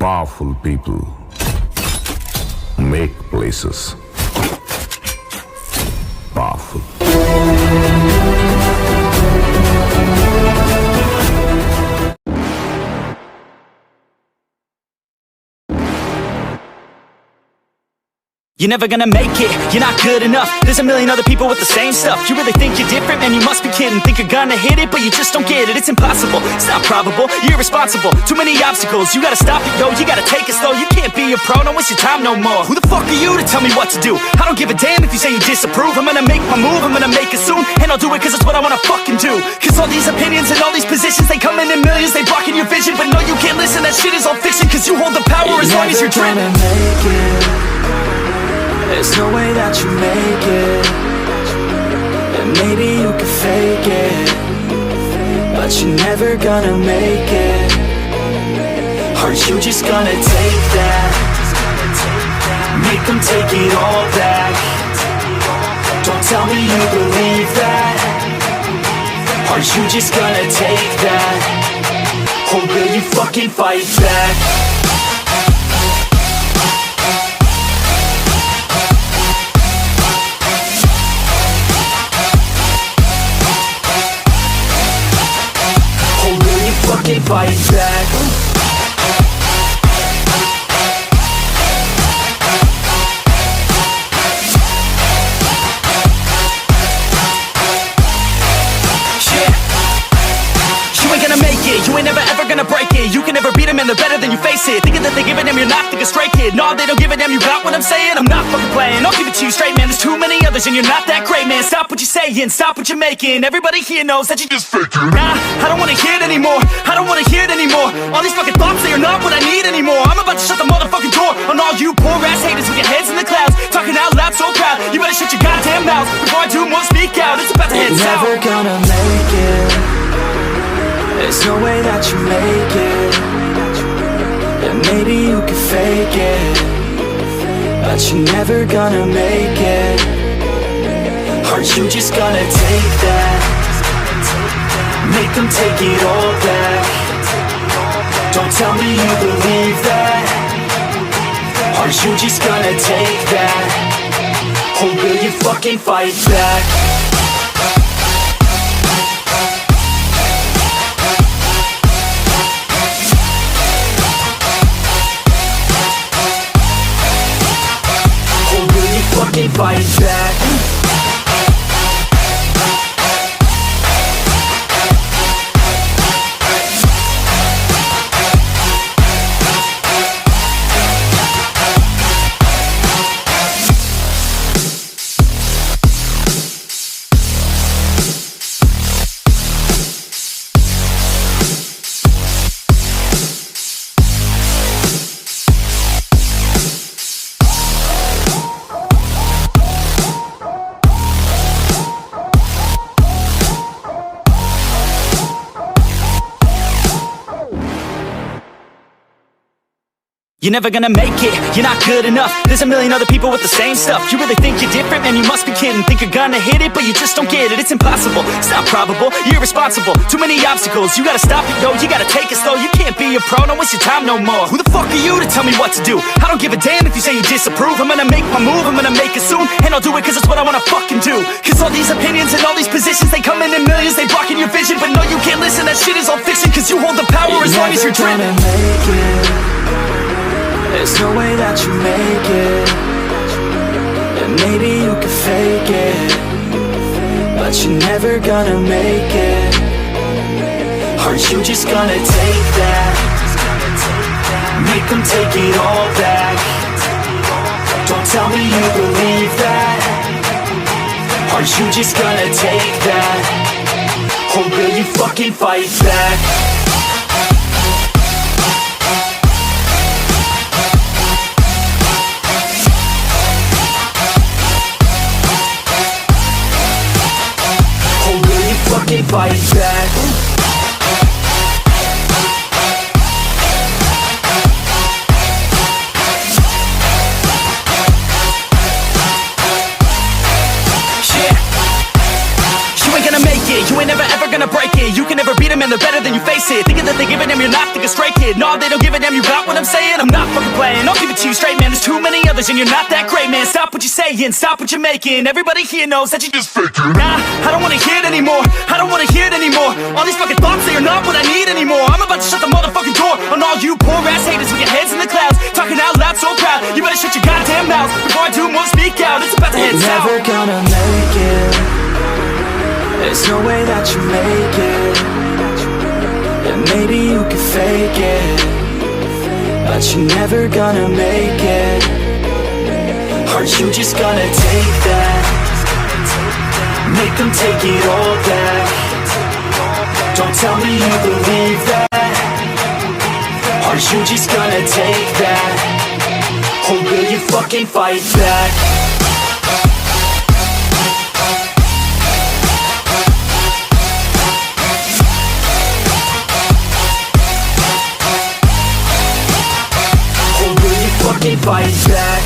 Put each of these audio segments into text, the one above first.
Powerful people make places powerful. You're never gonna make it, you're not good enough. There's a million other people with the same stuff. You really think you're different? Man, you must be kidding. Think you're gonna hit it, but you just don't get it. It's impossible, it's not probable, you're irresponsible. Too many obstacles, you gotta stop it, yo. You gotta take it slow, you can't be a pro. Don't waste your time no more. Who the fuck are you to tell me what to do? I don't give a damn if you say you disapprove. I'm gonna make my move, I'm gonna make it soon. And I'll do it cause it's what I wanna fucking do. Cause all these opinions and all these positions, they come in millions, they blocking your vision. But no, you can't listen, that shit is all fiction. Cause you hold the power as long as you're dreaming. There's no way that you make it. And maybe you can fake it, but you're never gonna make it. Aren't you just gonna take that? Make them take it all back. Don't tell me you believe that. Aren't you just gonna take that? Or will you fucking fight back? Fucking fight back. You ain't gonna make it, you ain't never ever gonna break it. You can never beat them and they're better than you face it. Thinking that they give a damn, you're not thinking straight, kid. No, they don't give a damn, you got what I'm saying? I'm not fucking playing, I'll give it to you straight, man. There's too many others and you're not that great, man. Stop what you're saying, stop what you're making. Everybody here knows that you just faking. Nah, I don't wanna hear it anymore, I don't wanna hear it anymore. All these fucking thoughts, they are not what I need anymore. I'm about to shut the motherfucking door on all you poor ass haters with your heads in the clouds, talking out loud so proud. You better shut your goddamn mouth before I do more speak out. It's about to head south. You're never gonna make it. There's no way that you make it. And maybe you can fake it, but you're never gonna make it. Aren't you just gonna take that? Make them take it all back. Don't tell me you believe that. Aren't you just gonna take that? Or will you fucking fight back? Fucking fight back. You're never gonna make it, you're not good enough. There's a million other people with the same stuff. You really think you're different? Man, you must be kidding. Think you're gonna hit it, but you just don't get it. It's impossible, it's not probable, you're irresponsible. Too many obstacles, you gotta stop it, yo. You gotta take it slow, you can't be a pro. Don't waste your time no more. Who the fuck are you to tell me what to do? I don't give a damn if you say you disapprove. I'm gonna make my move, I'm gonna make it soon. And I'll do it cause it's what I wanna fucking do. Cause all these opinions and all these positions, they come in millions, they blocking your vision. But no, you can't listen, that shit is all fiction. Cause you hold the power as long as you're dreaming. There's no way that you make it. And maybe you can fake it, but you're never gonna make it. Aren't you just gonna take that? Make them take it all back. Don't tell me you believe that. Aren't you just gonna take that? Or will you fucking fight back? Fucking fight back. You ain't never ever gonna break it. You can never beat them and they're better than you face face it. Thinking that they give a damn, you're not, think a stray kid. No, they don't give a damn, you got what I'm saying? I'm not fucking playing, I'll give it to you straight, man. There's too many others and you're not that great, man. Stop what you're saying, stop what you're making. Everybody here knows that you just faking. Nah, I don't wanna hear it anymore, I don't wanna hear it anymore. All these fucking thoughts, they are not what I need anymore. I'm about to shut the motherfucking door on all you poor ass haters with your heads in the clouds, talking out loud so proud. You better shut your goddamn mouth before I do more speak out. It's about to head south. You're never gonna make it. There's no way that you make it. And maybe you can fake it, but you're never gonna make it. Aren't you just gonna take that? Make them take it all back. Don't tell me you believe that. Aren't you just gonna take that? Or will you fucking fight back? Or will you fucking fight back?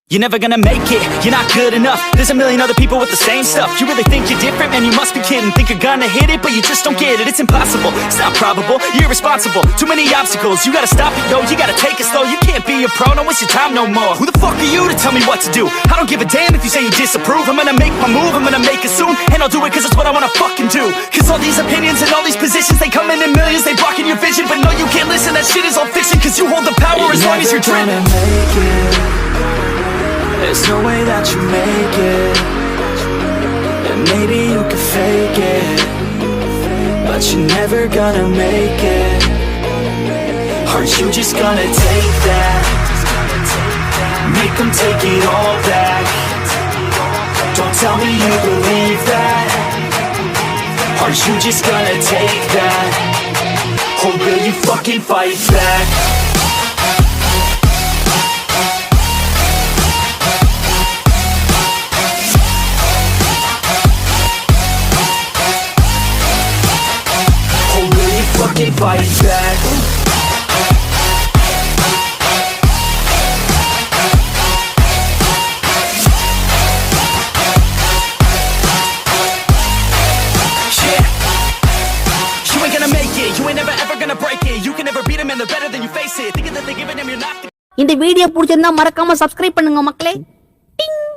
You're never gonna make it, you're not good enough. There's a million other people with the same stuff. You really think you're different? Man, you must be kidding. Think you're gonna hit it, but you just don't get it. It's impossible, it's not probable, you're irresponsible. Too many obstacles, you gotta stop it, yo. You gotta take it slow, you can't be a pro. Don't waste your time no more. Who the fuck are you to tell me what to do? I don't give a damn if you say you disapprove. I'm gonna make my move, I'm gonna make it soon. And I'll do it cause it's what I wanna fucking do. Cause all these opinions and all these positions, they come in millions, they blocking your vision. But no, you can't listen, that shit is all fiction. Cause you hold the power as long as you're dreaming. There's no way that you make it. And maybe you can fake it, but you're never gonna make it. Aren't you just gonna take that? Make them take it all back. Don't tell me you believe that. Aren't you just gonna take that? Or will you fucking fight back? Fucking fight back. Yeah. You ain't gonna make it, you ain't never ever gonna break it. You can never beat them and they're better than you face it. Thinking that they give a damn, you're not. இந்த video பிடிச்சிருந்தா மறக்காம subscribe பண்ணுங்க மக்களே. டிங்.